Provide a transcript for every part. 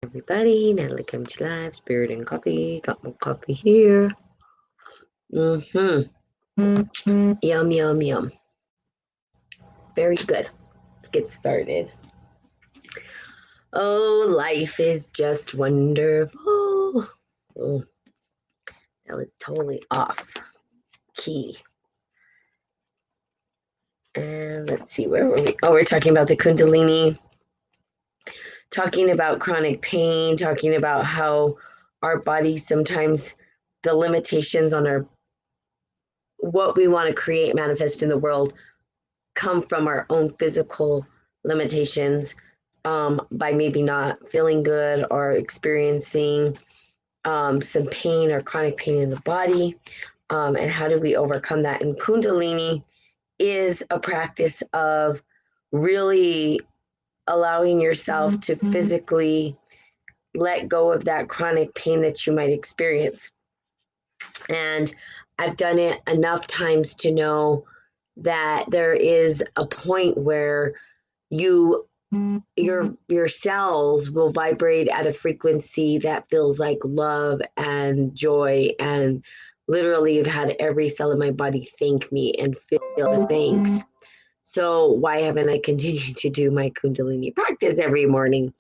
Everybody, Natalie comes to live, spirit and coffee. Got more coffee here. Yum, yum, yum. Very good. Let's get started. Oh, life is just wonderful. Oh, that was totally off key. And let's see, where were we? Oh, we're talking about the Kundalini, talking about chronic pain, talking about how our body sometimes the limitations on our what we want to create manifest in the world come from our own physical limitations, by maybe not feeling good or experiencing some pain or chronic pain in the body. And how do we overcome that? And Kundalini is a practice of really allowing yourself to physically let go of that chronic pain that you might experience. And I've done it enough times to know that there is a point where your cells will vibrate at a frequency that feels like love and joy, and literally have had every cell in my body thank me and feel the thanks. So why haven't I continued to do my Kundalini practice every morning?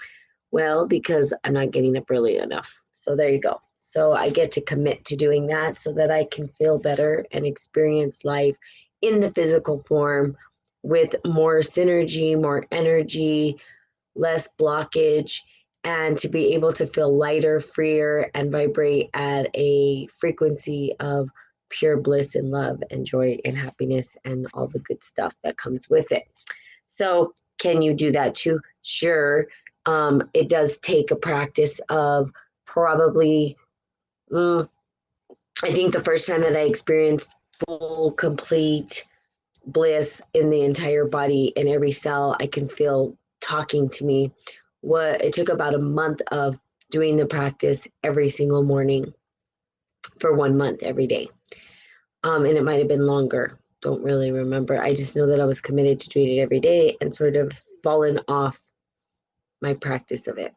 Well, because I'm not getting up early enough. So there you go. So I get to commit to doing that so that I can feel better and experience life in the physical form with more synergy, more energy, less blockage, and to be able to feel lighter, freer, and vibrate at a frequency of pure bliss and love and joy and happiness and all the good stuff that comes with it. So, can you do that too? Sure. It does take a practice of probably, I think the first time that I experienced full, complete bliss in the entire body and every cell I can feel talking to me, what it took about a month of doing the practice every single morning for 1 month every day. And it might have been longer. Don't really remember. I just know that I was committed to doing it every day and sort of fallen off my practice of it.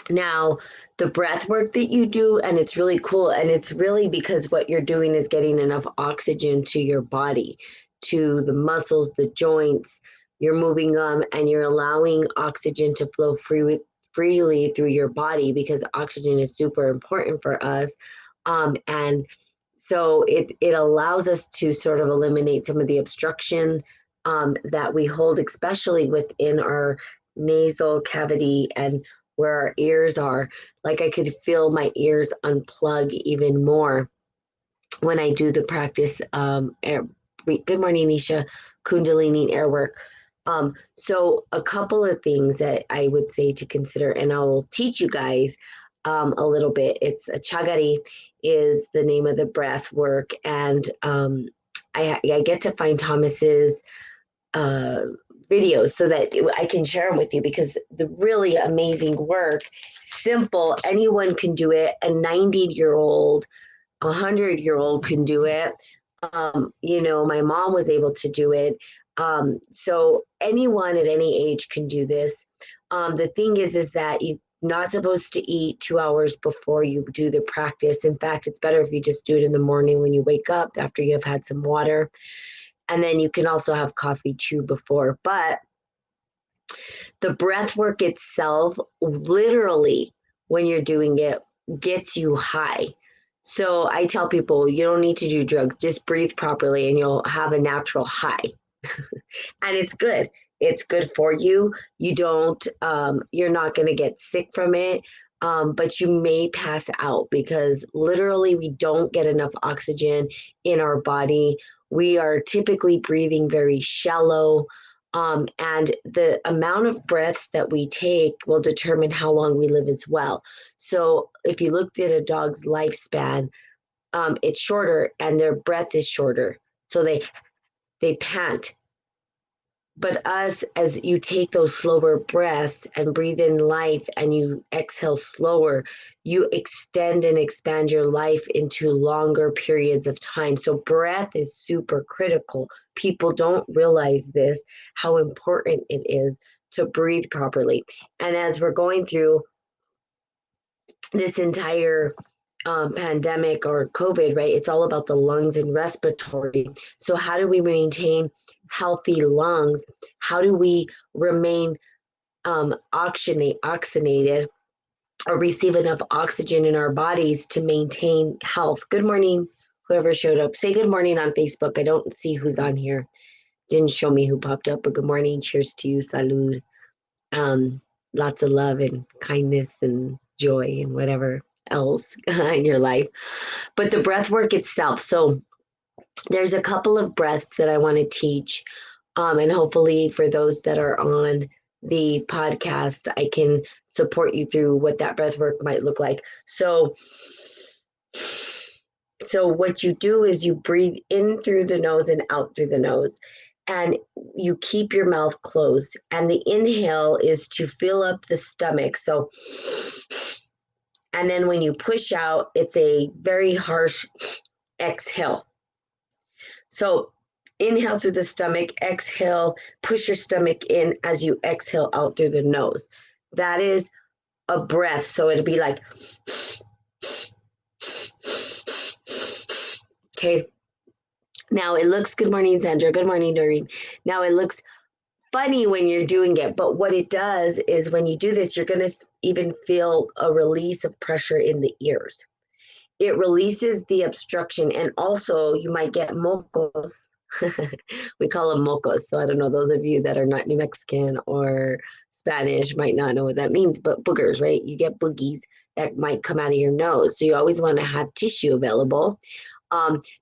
Now, the breath work that you do, and it's really cool, and it's really because what you're doing is getting enough oxygen to your body, to the muscles, the joints. You're moving them, and you're allowing oxygen to flow freely through your body because oxygen is super important for us. And so it allows us to sort of eliminate some of the obstruction that we hold, especially within our nasal cavity and where our ears are. Like I could feel my ears unplug even more when I do the practice. Good morning, Nisha. Kundalini air work. So a couple of things that I would say to consider, and I will teach you guys a little bit. It's a chagari is the name of the breath work, and I get to find Thomas's uh, videos so that I can share them with you, because the really amazing work, simple, anyone can do it. A 90-year-old, a 100-year-old can do it. My mom was able to do it. So anyone at any age can do this. The thing is that you're not supposed to eat 2 hours before you do the practice. In fact, it's better if you just do it in the morning when you wake up after you have had some water. And then you can also have coffee too before. But the breath work itself, literally, when you're doing it, gets you high. So I tell people, you don't need to do drugs, just breathe properly and you'll have a natural high. And it's good. It's good for you. You're not going to get sick from it. But you may pass out because literally we don't get enough oxygen in our body. We are typically breathing very shallow. And the amount of breaths that we take will determine how long we live as well. So if you looked at a dog's lifespan, it's shorter and their breath is shorter. So they pant. But us, as you take those slower breaths and breathe in life and you exhale slower, you extend and expand your life into longer periods of time. So breath is super critical. People don't realize this, how important it is to breathe properly. And as we're going through this entire pandemic or COVID, right? It's all about the lungs and respiratory. So, how do we maintain healthy lungs? How do we remain oxygenated or receive enough oxygen in our bodies to maintain health? Good morning, whoever showed up. Say good morning on Facebook. I don't see who's on here. Didn't show me who popped up, but good morning. Cheers to you. Salud. Um, Lots of love and kindness and joy and whatever else in your life. But the breath work itself. So there's a couple of breaths that I want to teach. And hopefully for those that are on the podcast, I can support you through what that breath work might look like. So what you do is you breathe in through the nose and out through the nose. And you keep your mouth closed. And the inhale is to fill up the stomach. So, and then when you push out, it's a very harsh exhale. So inhale through the stomach, exhale, push your stomach in as you exhale out through the nose. That is a breath. So it'd be like, okay. Now it looks, good morning, Sandra. Good morning, Doreen. Now it looks funny when you're doing it, but what it does is when you do this, you're going to even feel a release of pressure in the ears. It releases the obstruction, and also you might get mocos. We call them mocos. So I don't know, those of you that are not New Mexican or Spanish might not know what that means, but boogers, right? You get boogies that might come out of your nose. So you always want to have tissue available.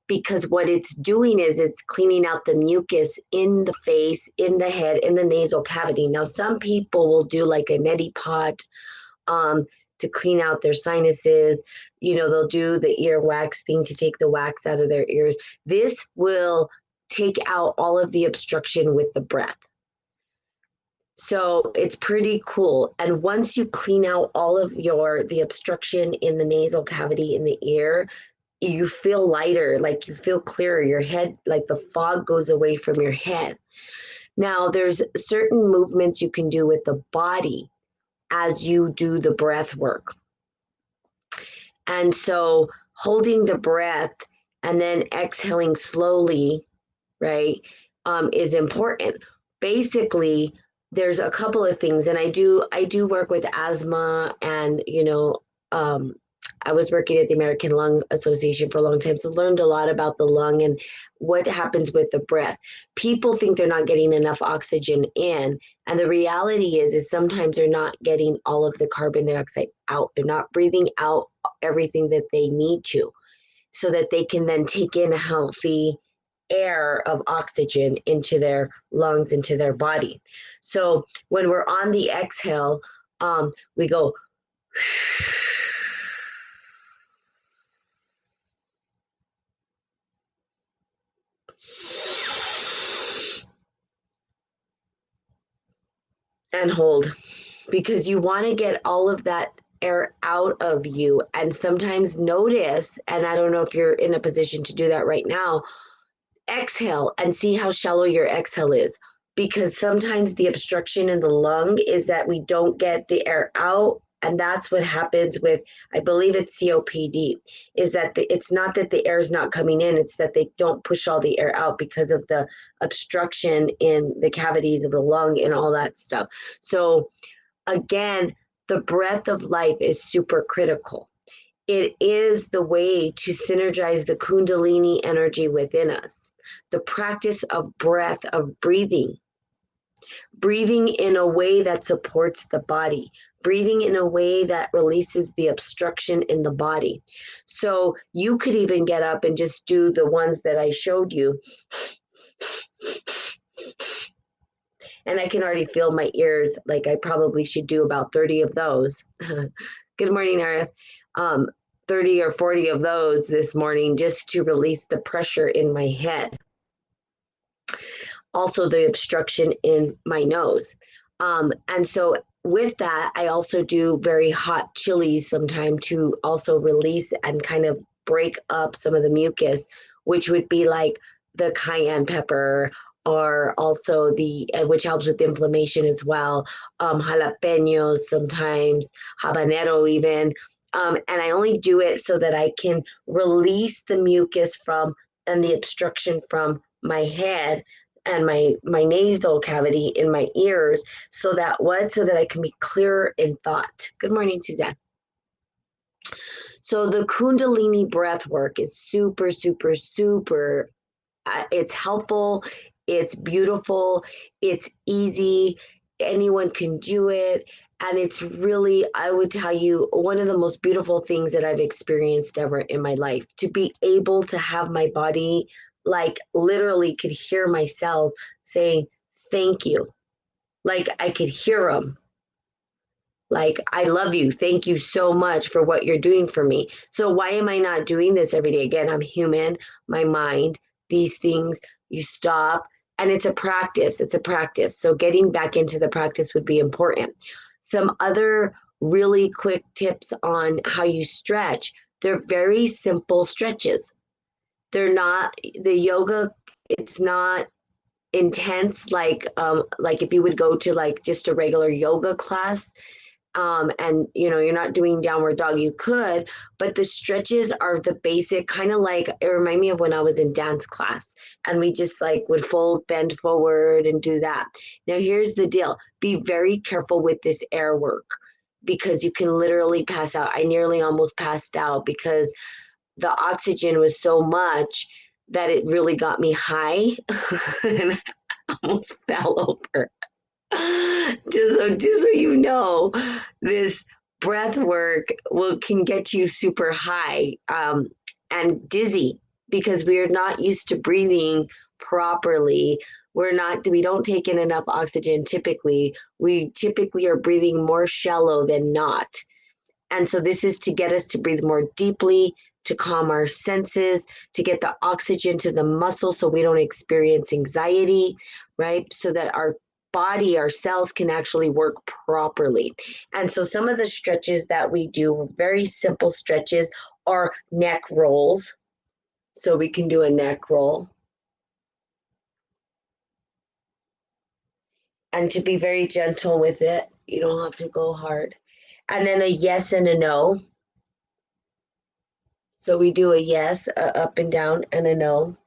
Because what it's doing is it's cleaning out the mucus in the face, in the head, in the nasal cavity. Now, some people will do like a neti pot to clean out their sinuses. You know, they'll do the ear wax thing to take the wax out of their ears. This will take out all of the obstruction with the breath. So it's pretty cool. And once you clean out all of the obstruction in the nasal cavity in the ear, you feel lighter, like you feel clearer. Your head, like the fog goes away from your head. Now, there's certain movements you can do with the body as you do the breath work. And so holding the breath and then exhaling slowly, right, is important. Basically, there's a couple of things, and I do work with asthma, and I was working at the American Lung Association for a long time, so learned a lot about the lung and what happens with the breath. People think they're not getting enough oxygen in, and the reality is sometimes they're not getting all of the carbon dioxide out. They're not breathing out everything that they need to, so that they can then take in a healthy air of oxygen into their lungs, into their body. So when we're on the exhale, we go and hold, because you want to get all of that air out of you. And sometimes notice, and I don't know if you're in a position to do that right now, exhale and see how shallow your exhale is, because sometimes the obstruction in the lung is that we don't get the air out. And that's what happens with, I believe it's COPD, is that it's not that the air is not coming in, it's that they don't push all the air out because of the obstruction in the cavities of the lung and all that stuff. So again, the breath of life is super critical. It is the way to synergize the Kundalini energy within us. The practice of breath, of breathing in a way that supports the body, breathing in a way that releases the obstruction in the body. So you could even get up and just do the ones that I showed you. And I can already feel my ears, like I probably should do about 30 of those. Good morning, Earth. 30 or 40 of those this morning just to release the pressure in my head. Also the obstruction in my nose. And so with that, I also do very hot chilies sometimes to also release and kind of break up some of the mucus, which would be like the cayenne pepper, or also which helps with inflammation as well, jalapenos sometimes, habanero even, And I only do it so that I can release the mucus from and the obstruction from my head and my nasal cavity in my ears, so that I can be clearer in thought. Good morning, Suzanne. So the Kundalini breath work is super, super, super. It's helpful. It's beautiful. It's easy. Anyone can do it. And it's really, I would tell you, one of the most beautiful things that I've experienced ever in my life, to be able to have my body, like, literally could hear my cells saying, thank you. Like, I could hear them. Like, I love you. Thank you so much for what you're doing for me. So why am I not doing this every day? Again, I'm human, my mind, these things, you stop, and it's a practice. It's a practice. So getting back into the practice would be important. Some other really quick tips on how you stretch. They're very simple stretches. They're not the yoga, it's not intense like if you would go to like just a regular yoga class, and you're not doing downward dog. You could, but the stretches are the basic, kind of like, it remind me of when I was in dance class and we just like would bend forward and do that. Now here's the deal, be very careful with this air work, because you can literally pass out. I nearly almost passed out because the oxygen was so much that it really got me high and I almost fell over. Just so you know, this breath work can get you super high, and dizzy, because we are not used to breathing properly. We don't take in enough oxygen typically. We typically are breathing more shallow than not. And so this is to get us to breathe more deeply, to calm our senses, to get the oxygen to the muscles so we don't experience anxiety, right? So that our body, our cells can actually work properly. And so some of the stretches that we do, very simple stretches, are neck rolls. So we can do a neck roll. And to be very gentle with it, you don't have to go hard. And then a yes and a no. So we do a yes, a up and down, and a no.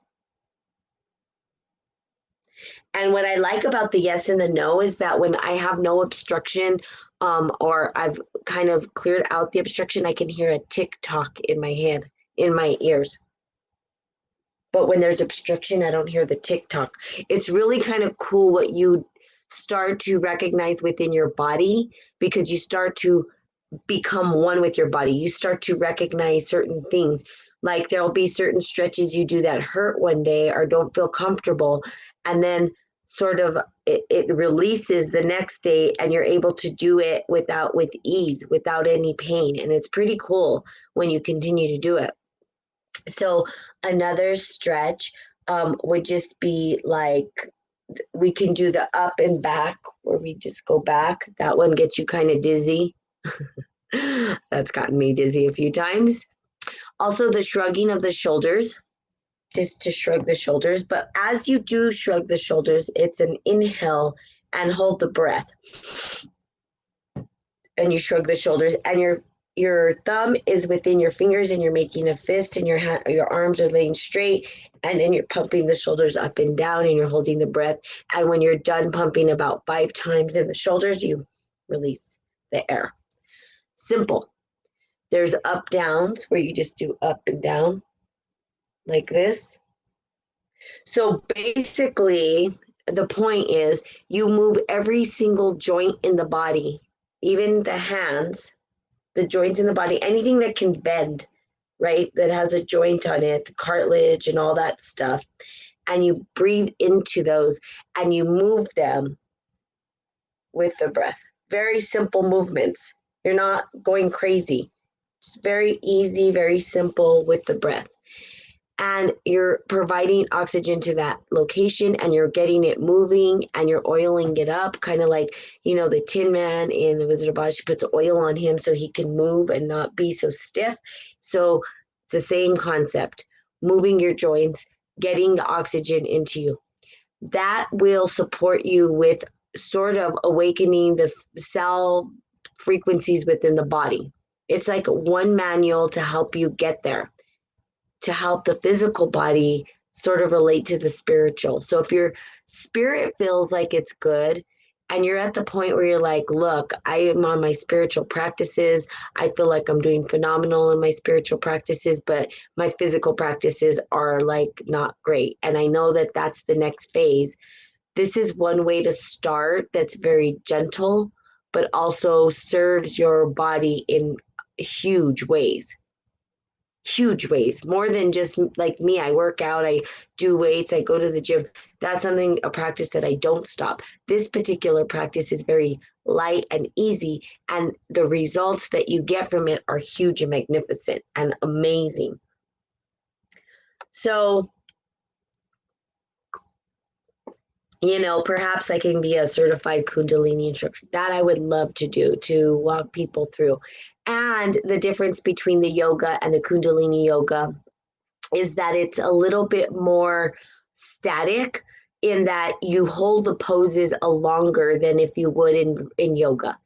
And what I like about the yes and the no is that when I have no obstruction, or I've kind of cleared out the obstruction, I can hear a tick tock in my head, in my ears. But when there's obstruction, I don't hear the tick tock. It's really kind of cool what you start to recognize within your body, because you start to become one with your body. You start to recognize certain things. Like there'll be certain stretches you do that hurt one day or don't feel comfortable. And then sort of it releases the next day and you're able to do it with ease, without any pain. And it's pretty cool when you continue to do it. So another stretch would just be like, we can do the up and back where we just go back. That one gets you kind of dizzy. That's gotten me dizzy a few times. Also, the shrugging of the shoulders, just to shrug the shoulders. But as you do shrug the shoulders, it's an inhale and hold the breath. And you shrug the shoulders, and your thumb is within your fingers, and you're making a fist, and your arms are laying straight, and then you're pumping the shoulders up and down, and you're holding the breath. And when you're done pumping about 5 times in the shoulders, you release the air. Simple. There's up downs where you just do up and down like this. So basically, the point is you move every single joint in the body, even the hands, the joints in the body, anything that can bend, right? That has a joint on it, the cartilage and all that stuff. And you breathe into those and you move them with the breath. Very simple movements. You're not going crazy. It's very easy, very simple with the breath. And you're providing oxygen to that location and you're getting it moving and you're oiling it up, kind of like, the Tin Man in The Wizard of Oz. She puts oil on him so he can move and not be so stiff. So it's the same concept, moving your joints, getting the oxygen into you. That will support you with sort of awakening the cell frequencies within the body. It's like one manual to help you get there, to help the physical body sort of relate to the spiritual. So if your spirit feels like it's good and you're at the point where you're like, look, I am on my spiritual practices. I feel like I'm doing phenomenal in my spiritual practices, but my physical practices are like not great. And I know that that's the next phase. This is one way to start that's very gentle, but also serves your body in huge ways. Huge ways, more than just like me. I work out, I do weights, I go to the gym. That's something, a practice that I don't stop. This particular practice is very light and easy, and the results that you get from it are huge and magnificent and amazing. So, perhaps I can be a certified Kundalini instructor. That I would love to do, to walk people through. And the difference between the yoga and the Kundalini yoga is that it's a little bit more static, in that you hold the poses a longer than if you would in yoga.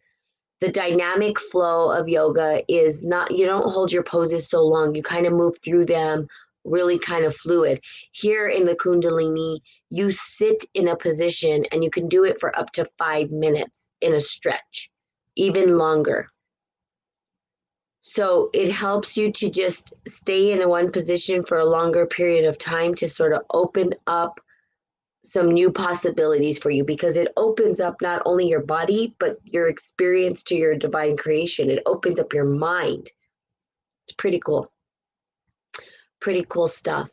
The dynamic flow of yoga is not, you don't hold your poses so long. You kind of move through them really kind of fluid. Here in the Kundalini, you sit in a position and you can do it for up to 5 minutes in a stretch, even longer. So it helps you to just stay in one position for a longer period of time to sort of open up some new possibilities for you, because it opens up not only your body, but your experience to your divine creation. It opens up your mind. It's pretty cool. Pretty cool stuff.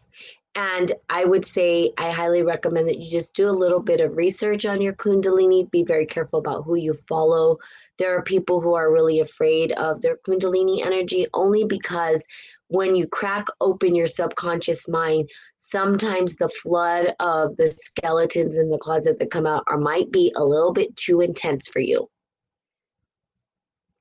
And I would say I highly recommend that you just do a little bit of research on your Kundalini. Be very careful about who you follow. There are people who are really afraid of their Kundalini energy, only because when you crack open your subconscious mind, sometimes the flood of the skeletons in the closet that come out might be a little bit too intense for you.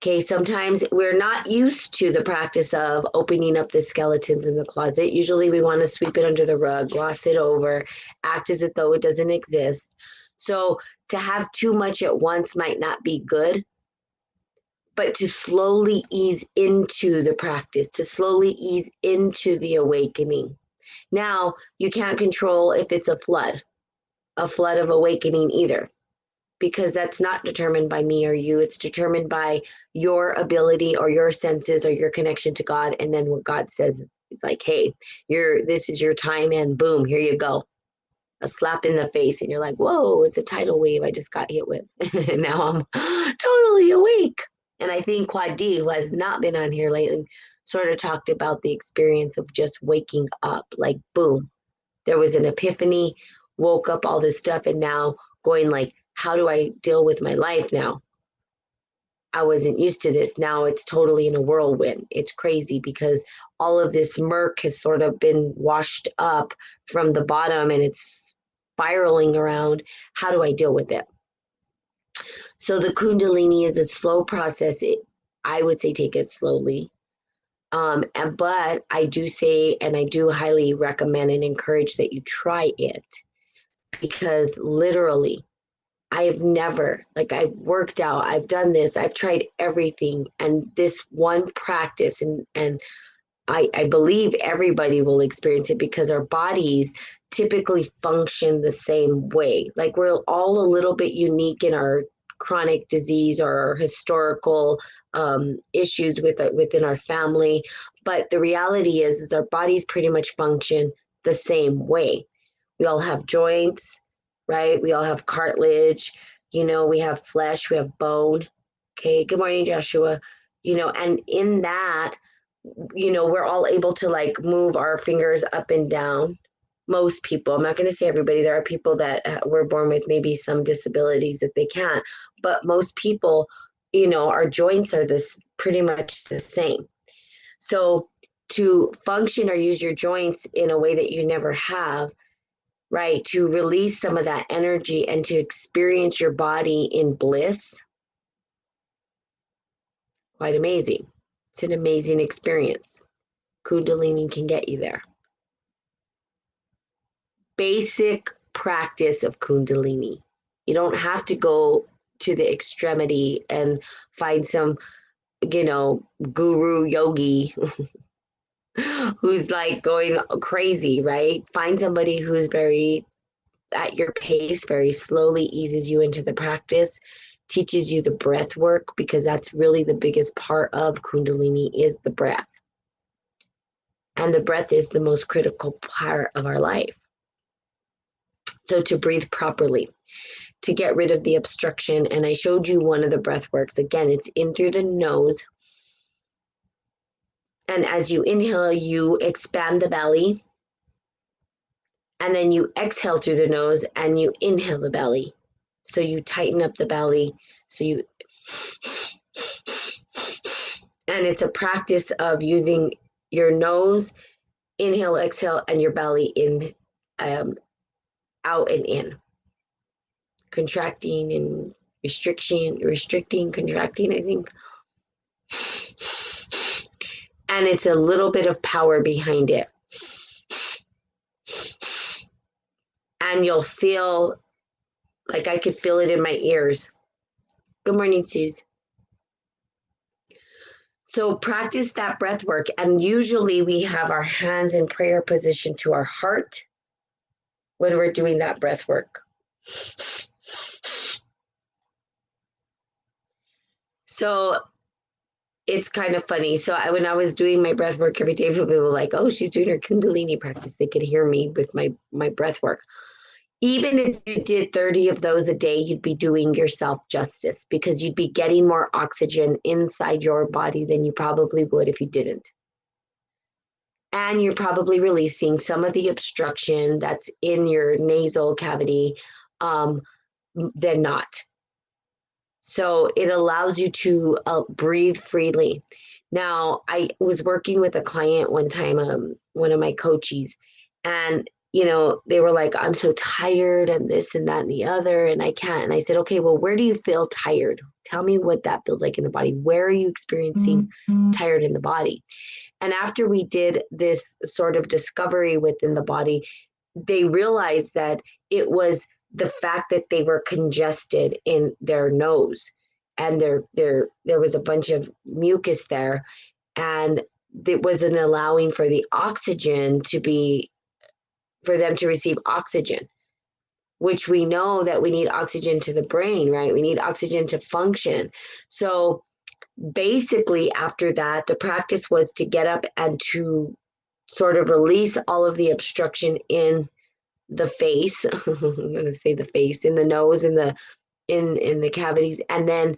Okay, sometimes we're not used to the practice of opening up the skeletons in the closet. Usually we want to sweep it under the rug, gloss it over, act as though it doesn't exist. So to have too much at once might not be good, but to slowly ease into the practice, to slowly ease into the awakening. Now, you can't control if it's a flood of awakening either, because that's not determined by me or you. It's determined by your ability or your senses or your connection to God. And then what God says, like, hey, this is your time, and boom, here you go. A slap in the face, and you're like, whoa, it's a tidal wave I just got hit with. And now I'm totally awake. And I think Quad D, who has not been on here lately, sort of talked about the experience of just waking up, like, boom, there was an epiphany, woke up all this stuff, and now going like, how do I deal with my life now? I wasn't used to this. Now it's totally in a whirlwind. It's crazy because all of this murk has sort of been washed up from the bottom and it's spiraling around. How do I deal with it? So the Kundalini is a slow process. I would say take it slowly. But I do say, and I do highly recommend and encourage that you try it, because literally I've never, like, I've worked out, I've done this, I've tried everything, and this one practice, and I believe everybody will experience it, because our bodies typically function the same way. Like, we're all a little bit unique in our chronic disease or our historical issues within our family. But the reality is our bodies pretty much function the same way. We all have joints, right? We all have cartilage, we have flesh, we have bone. Okay, good morning, Joshua. And in that, we're all able to like move our fingers up and down. Most people, I'm not going to say everybody, there are people that were born with maybe some disabilities that they can't, but most people, our joints are this pretty much the same. So to function or use your joints in a way that you never have, right, to release some of that energy and to experience your body in bliss, quite amazing. It's an amazing experience. Kundalini can get you there. Basic practice of Kundalini. You don't have to go to the extremity and find some guru yogi who's like going crazy, right? Find somebody who's very at your pace, very slowly eases you into the practice, teaches you the breath work, because that's really the biggest part of Kundalini is the breath. And the breath is the most critical part of our life. So to breathe properly, to get rid of the obstruction. And I showed you one of the breath works. Again, it's in through the nose. And as you inhale, you expand the belly. And then you exhale through the nose and you inhale the belly. So you tighten up the belly. And it's a practice of using your nose, inhale, exhale, and your belly in, out and in. Contracting and restricting, contracting, I think. And it's a little bit of power behind it. And you'll feel like I could feel it in my ears. Good morning, Suze. So practice that breath work. And usually we have our hands in prayer position to our heart when we're doing that breath work. So it's kind of funny. So when I was doing my breath work every day, people were like, oh, she's doing her Kundalini practice. They could hear me with my breath work. Even if you did 30 of those a day, you'd be doing yourself justice, because you'd be getting more oxygen inside your body than you probably would if you didn't. And you're probably releasing some of the obstruction that's in your nasal cavity than not. So it allows you to breathe freely. Now, I was working with a client one time, one of my coaches, and they were like, I'm so tired and this and that and the other, and I can't. And I said, okay, well, where do you feel tired? Tell me what that feels like in the body. Where are you experiencing tired in the body? And after we did this sort of discovery within the body, they realized that it was the fact that they were congested in their nose, and there was a bunch of mucus there, and it wasn't allowing for the oxygen for them to receive oxygen, which we know that we need oxygen to the brain, right? We need oxygen to function. So basically after that, the practice was to get up and to sort of release all of the obstruction in the face. I'm going to say the face, in the nose, in the cavities, and then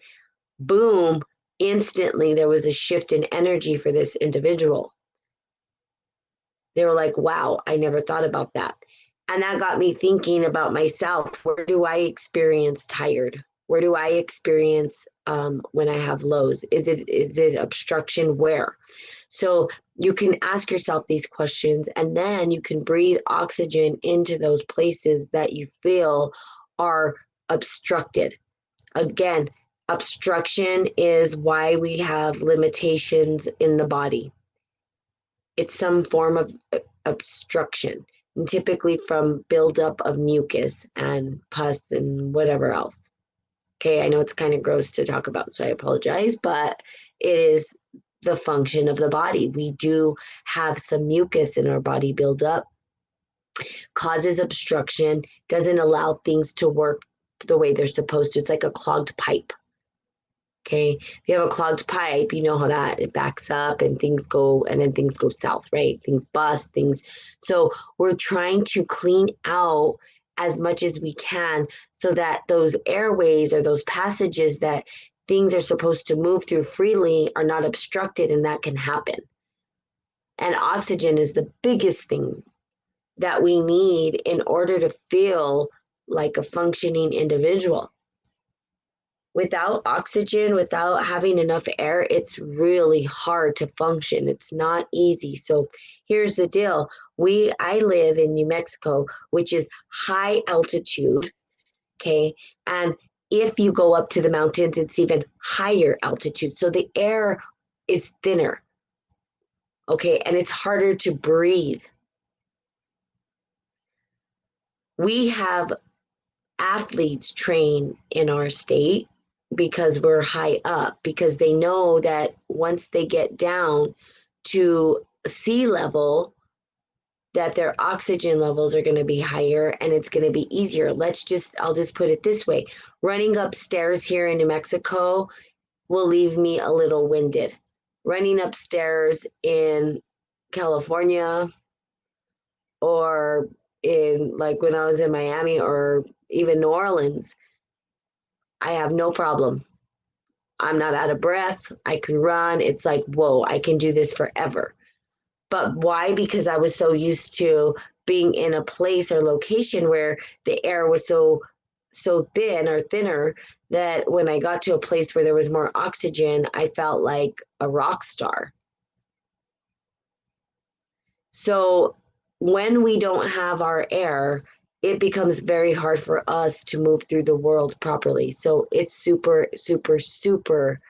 boom, instantly there was a shift in energy for this individual. They were like, wow, I never thought about that. And that got me thinking about myself. Where do I experience tired? Where do I experience when I have lows? Is it obstruction? Where? So you can ask yourself these questions, and then you can breathe oxygen into those places that you feel are obstructed. Again, obstruction is why we have limitations in the body. It's some form of obstruction, and typically from buildup of mucus and pus and whatever else. Okay, I know it's kind of gross to talk about, so I apologize, but it is the function of the body. We do have some mucus in our body build up, causes obstruction, doesn't allow things to work the way they're supposed to. It's like a clogged pipe. Okay, if you have a clogged pipe, you know how that it backs up and things go, and then things go south, right? Things bust, things. So we're trying to clean out as much as we can so that those airways or those passages that things are supposed to move through freely are not obstructed, and that can happen. And oxygen is the biggest thing that we need in order to feel like a functioning individual. Without oxygen, without having enough air, it's really hard to function. It's not easy. So here's the deal. I live in New Mexico, which is high altitude, okay? And if you go up to the mountains, it's even higher altitude. So the air is thinner, okay? And it's harder to breathe. We have athletes train in our state because we're high up, because they know that once they get down to sea level, that their oxygen levels are going to be higher and it's going to be easier. I'll just put it this way. Running upstairs here in New Mexico will leave me a little winded. Running upstairs in California, or in, like, when I was in Miami or even New Orleans, I have no problem. I'm not out of breath. I can run. It's like, whoa, I can do this forever. But why? Because I was so used to being in a place or location where the air was so thin or thinner, that when I got to a place where there was more oxygen, I felt like a rock star. So when we don't have our air, it becomes very hard for us to move through the world properly. So it's super, super, super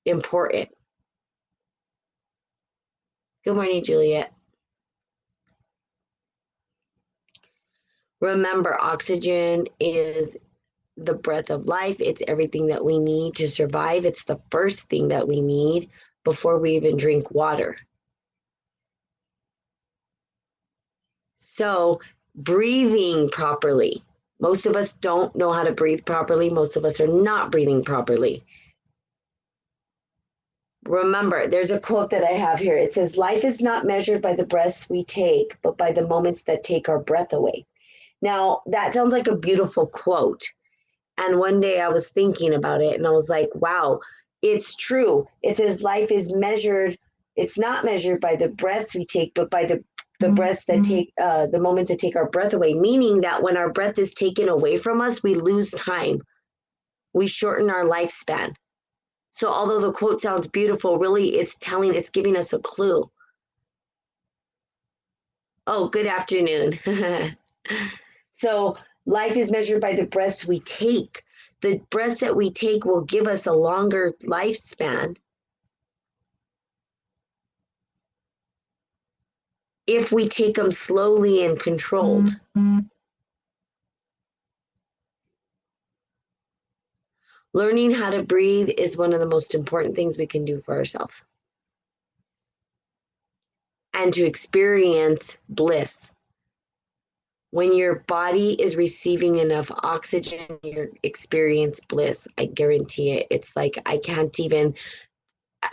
important. Good morning, Juliet. Remember, oxygen is the breath of life. It's everything that we need to survive. It's the first thing that we need before we even drink water. So, breathing properly. Most of us don't know how to breathe properly. Most of us are not breathing properly. Remember, there's a quote that I have here. It says, "Life is not measured by the breaths we take, but by the moments that take our breath away." Now, that sounds like a beautiful quote. And one day I was thinking about it and I was like, wow, it's true. It says life is measured. It's not measured by the breaths we take, but by the breaths that take, the moments that take our breath away, meaning that when our breath is taken away from us, we lose time. We shorten our lifespan. So although the quote sounds beautiful, really it's giving us a clue. Oh, good afternoon. So life is measured by the breaths we take. The breaths that we take will give us a longer lifespan if we take them slowly and controlled. Learning how to breathe is one of the most important things we can do for ourselves. And to experience bliss. When your body is receiving enough oxygen, you experience bliss. I guarantee it. It's like I can't even,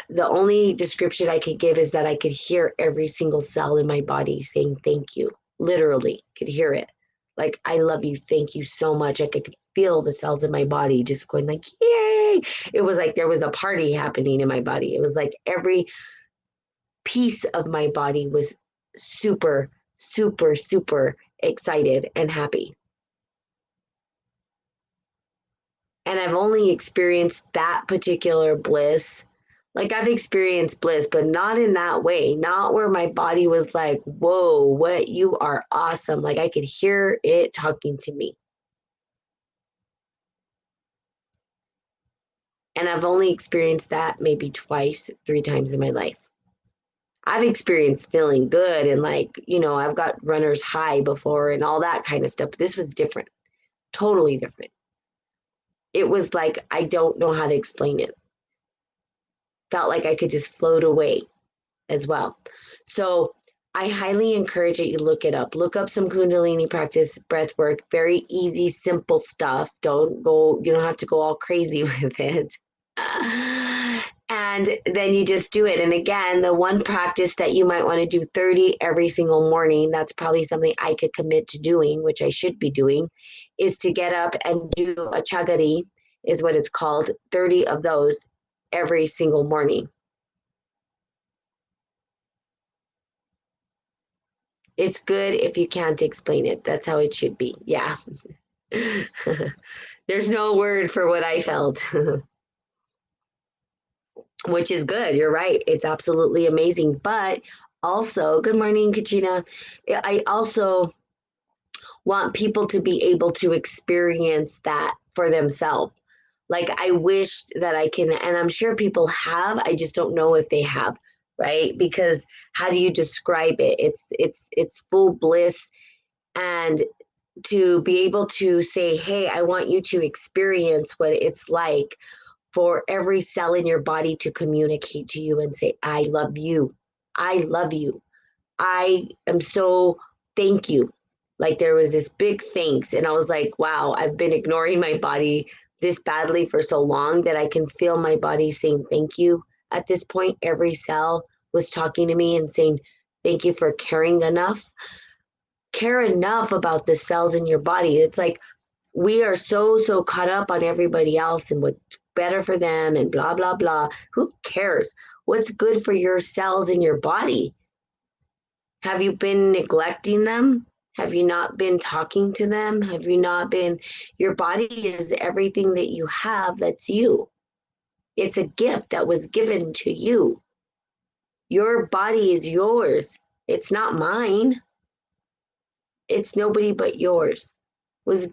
the only description I could give is that I could hear every single cell in my body saying thank you. Literally could hear it. Like, I love you. Thank you so much. I could feel the cells in my body just going like, yay. It was like there was a party happening in my body. It was like every piece of my body was super, super, super excited and happy. And I've only experienced that particular bliss. Like, I've experienced bliss, but not in that way. Not where my body was like, whoa, what, you are awesome. Like, I could hear it talking to me. And I've only experienced that maybe twice, 3 times in my life. I've experienced feeling good and, like, you know, I've got runner's high before and all that kind of stuff. But this was different, totally different. It was like, I don't know how to explain it. Felt like I could just float away as well. So I highly encourage that you look it up. Look up some Kundalini practice, breath work, very easy, simple stuff. You don't have to go all crazy with it. And then you just do it. And again, the one practice that you might want to do 30 every single morning, that's probably something I could commit to doing, which I should be doing, is to get up and do a chagari, is what it's called, 30 of those every single morning. It's good if you can't explain it. That's how it should be. Yeah. There's no word for what I felt. Which is good. You're right. It's absolutely amazing. But also, good morning, Katrina. I also want people to be able to experience that for themselves. Like, I wished that I can, and I'm sure people have, I just don't know if they have, right? Because how do you describe it? It's full bliss. And to be able to say, hey, I want you to experience what it's like for every cell in your body to communicate to you and say, I love you. I love you. I am so thank you. Like there was this big thanks. And I was like, wow, I've been ignoring my body this badly for so long that I can feel my body saying thank you. At this point, every cell was talking to me and saying, thank you for caring enough. Care enough about the cells in your body. It's like we are so caught up on everybody else and what's better for them and blah, blah, blah. Who cares? What's good for your cells in your body? Have you been neglecting them? Have you not been talking to them? Have you not been? Your body is everything that you have that's you. It's a gift that was given to you. Your body is yours. It's not mine. It's nobody but yours. It was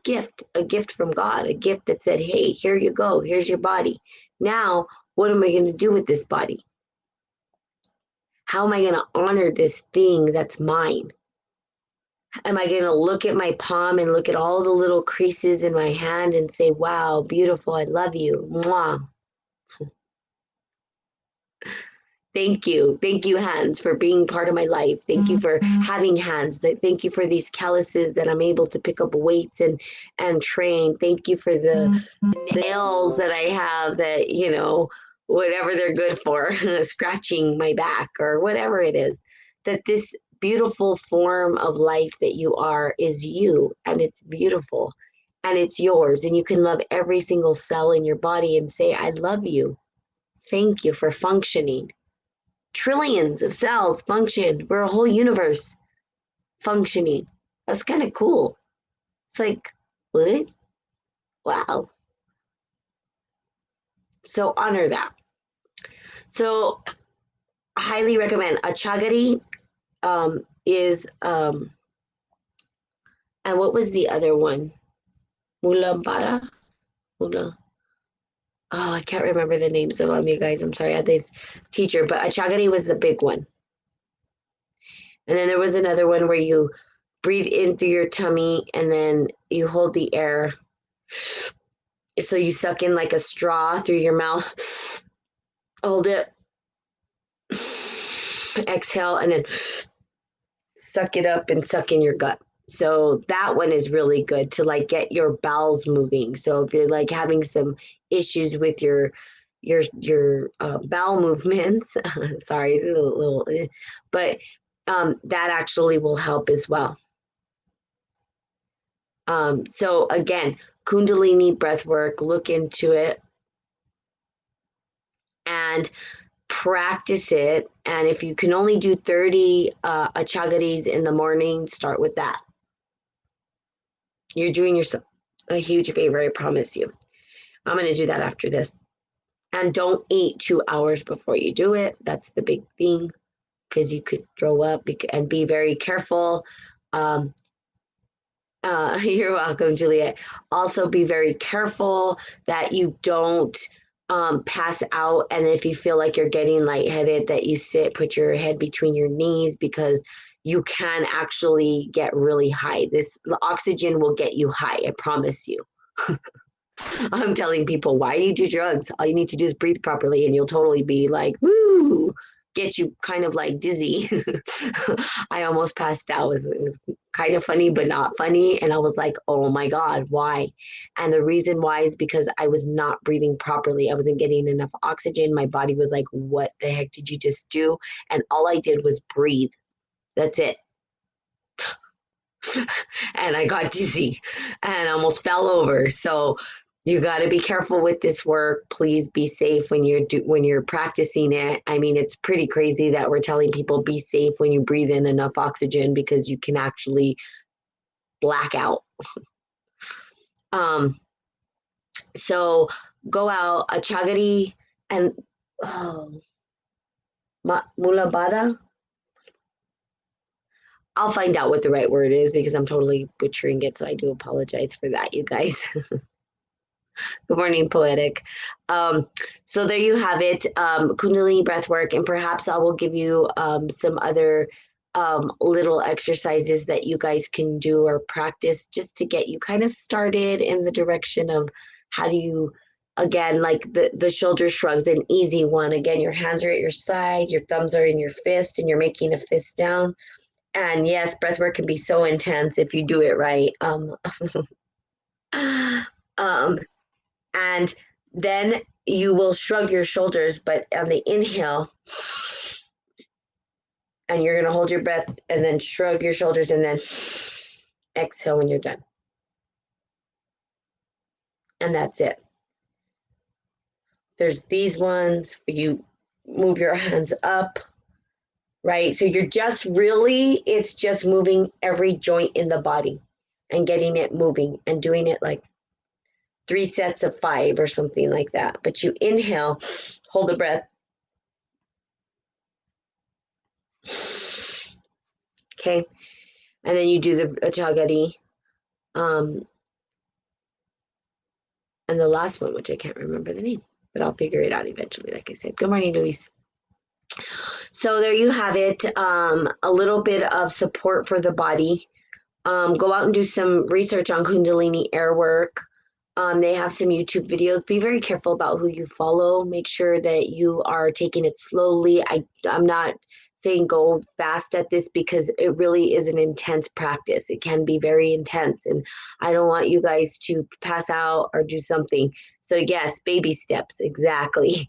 a gift from God, a gift that said, hey, here you go. Here's your body. Now, what am I going to do with this body? How am I going to honor this thing that's mine? Am I going to look at my palm and look at all the little creases in my hand and say, wow, beautiful, I love you. Mwah. Thank you. Thank you, hands, for being part of my life. Thank you for having hands. Thank you for these calluses that I'm able to pick up weights and train. Thank you for the nails that I have that, you know, whatever they're good for, scratching my back or whatever it is. That this beautiful form of life that you are is you, and it's beautiful and it's yours. And you can love every single cell in your body and say, I love you. Thank you for functioning. Trillions of cells function. We're a whole universe functioning. That's kind of cool. It's like, what? Wow. So honor that. So I highly recommend Achagari is and what was the other one? Mulambara? Mula. Oh, I can't remember the names of them, you guys. I'm sorry, I had this teacher, but Achagari was the big one. And then there was another one where you breathe in through your tummy and then you hold the air. So you suck in like a straw through your mouth, hold it, exhale, and then suck it up and suck in your gut. So that one is really good to like get your bowels moving. So if you're like having some issues with your bowel movements, sorry, it's a little but that actually will help as well. So again, Kundalini breath work, look into it and practice it. And if you can only do 30 achagaris in the morning, start with that. You're doing yourself a huge favor, I promise you. I'm going to do that after this. And don't eat 2 hours before you do it. That's the big thing, because you could throw up, and be very careful. You're welcome, Juliet. Also, be very careful that you don't pass out. And if you feel like you're getting lightheaded, that you put your head between your knees, because you can actually get really high. The oxygen will get you high, I promise you. I'm telling people, why do you do drugs? All you need to do is breathe properly and you'll totally be like, woo, get you kind of like dizzy. I almost passed out. It was kind of funny, but not funny. And I was like, oh my God, why? And the reason why is because I was not breathing properly. I wasn't getting enough oxygen. My body was like, what the heck did you just do? And all I did was breathe. That's it. And I got dizzy and almost fell over. So you got to be careful with this work. Please be safe when you're practicing it. I mean, it's pretty crazy that we're telling people be safe when you breathe in enough oxygen, because you can actually black out. So go out, Achagari and Mulabada. I'll find out what the right word is, because I'm totally butchering it. So I do apologize for that, you guys. Good morning, Poetic. So there you have it, Kundalini breath work, and perhaps I will give you some other little exercises that you guys can do or practice, just to get you kind of started in the direction of how do you Again, like the shoulder shrugs, an easy one. Again, your hands are at your side, your thumbs are in your fist, and you're making a fist down. And yes, breath work can be so intense if you do it right. Um, and then you will shrug your shoulders, but on the inhale, and you're going to hold your breath and then shrug your shoulders and then exhale when you're done. And that's it. There's these ones where you move your hands up, right? So you're just really, it's just moving every joint in the body and getting it moving and doing it like 3 sets of 5 or something like that. But you inhale, hold the breath. Okay. And then you do the Atagati. And the last one, which I can't remember the name, but I'll figure it out eventually, like I said. Good morning, Luis. So there you have it. A little bit of support for the body. Go out and do some research on Kundalini air work. They have some YouTube videos. Be very careful about who you follow. Make sure that you are taking it slowly. I'm not saying go fast at this because it really is an intense practice. It can be very intense, and I don't want you guys to pass out or do something. So yes, baby steps, exactly.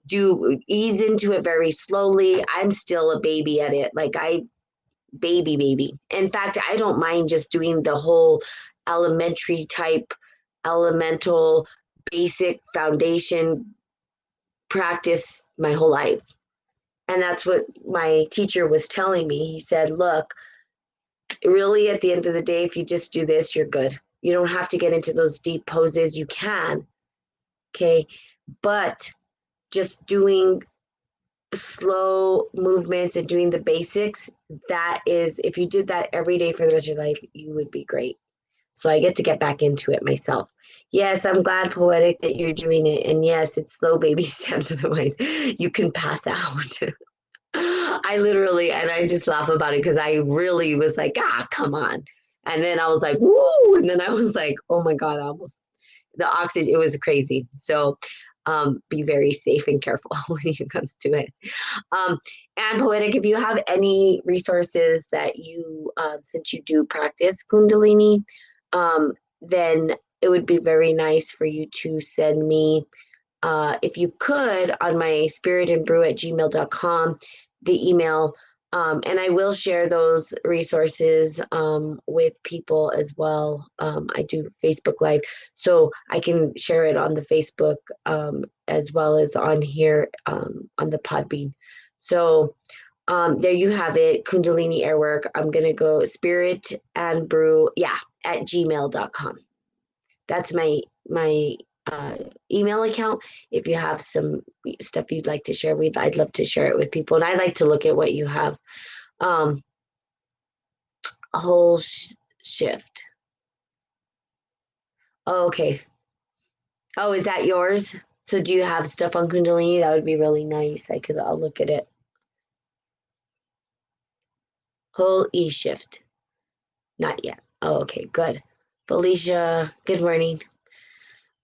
Do ease into it very slowly. I'm still a baby at it. Like baby. In fact, I don't mind just doing the whole elementary type, elemental, basic foundation practice my whole life. And that's what my teacher was telling me. He said, look, really at the end of the day, if you just do this, you're good. You don't have to get into those deep poses. You can, okay? But just doing slow movements and doing the basics, that is, if you did that every day for the rest of your life, you would be great. So I get to get back into it myself. Yes, I'm glad, Poetic, that you're doing it. And yes, it's slow baby steps, otherwise you can pass out. I literally, and I just laugh about it because I really was like, come on. And then I was like, woo. And then I was like, oh my God, I almost, the oxygen, it was crazy. So be very safe and careful when it comes to it. And Poetic, if you have any resources that you, since you do practice Kundalini, then it would be very nice for you to send me, if you could, on my spiritandbrew@gmail.com, the email. And I will share those resources with people as well. I do Facebook Live, so I can share it on the Facebook as well as on here on the Podbean. So there you have it, Kundalini Airwork. I'm going to go spirit and brew, at gmail.com. That's my email account. If you have some stuff you'd like to share, I'd love to share it with people. And I like to look at what you have. A whole shift. Oh, okay. Oh, is that yours? So do you have stuff on Kundalini? That would be really nice. I'll look at it. Whole E shift. Not yet. Oh, okay, good. Felicia, good morning.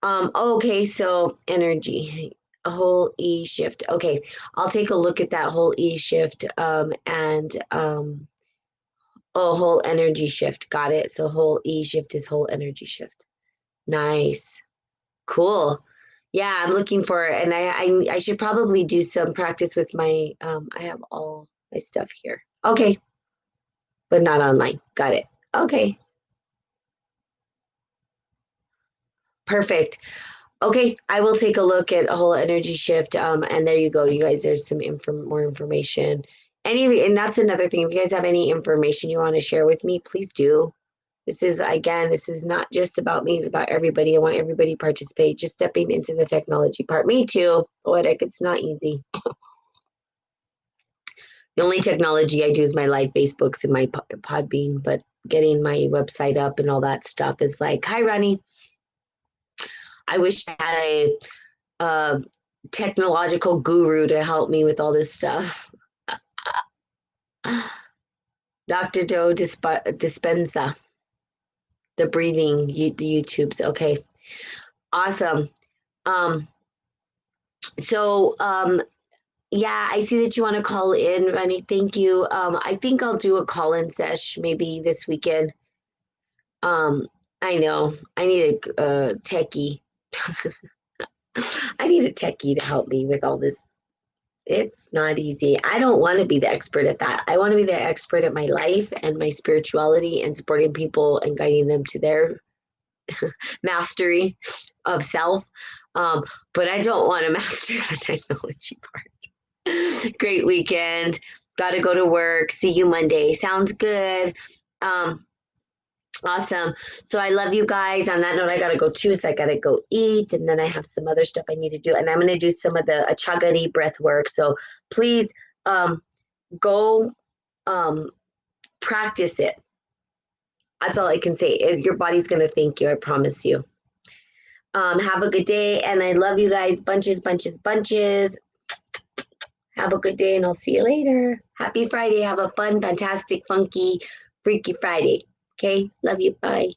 Okay, so energy, a whole E shift. Okay, I'll take a look at that whole E shift and whole energy shift. Got it. So whole E shift is whole energy shift. Nice. Cool. Yeah, I'm looking for it, and I should probably do some practice with my I have all my stuff here. Okay, but not online. Got it. Okay. Perfect. Okay, I will take a look at a whole energy shift. And there you go, you guys. There's some more information. And that's another thing. If you guys have any information you want to share with me, please do. This is not just about me, it's about everybody. I want everybody to participate. Just stepping into the technology part. Me too. Poetic, it's not easy. The only technology I do is my live Facebooks and my Podbean, but getting my website up and all that stuff is like, hi, Ronnie. I wish I had a technological guru to help me with all this stuff. Dr. Joe Dispenza, the breathing, the YouTubes. Okay, awesome. Um, so yeah, I see that you want to call in, Ronnie. Thank you. I think I'll do a call-in sesh maybe this weekend. Um, I know I need a techie. I need a techie to help me with all this. It's not easy. I don't want to be the expert at that. I want to be the expert at my life and my spirituality and supporting people and guiding them to their mastery of self. Um, but I don't want to master the technology part. Great weekend. Got to go to work. See you Monday. Sounds good. Um, Awesome. So I love you guys. On that note, I gotta go too. So I gotta go eat, and then I have some other stuff I need to do. And I'm gonna do some of the achagari breath work. So please go um, practice it. That's all I can say. Your body's gonna thank you. I promise you. Have a good day, and I love you guys. Bunches, bunches, bunches. Have a good day, and I'll see you later. Happy Friday. Have a fun, fantastic, funky, freaky Friday. Okay. Love you. Bye.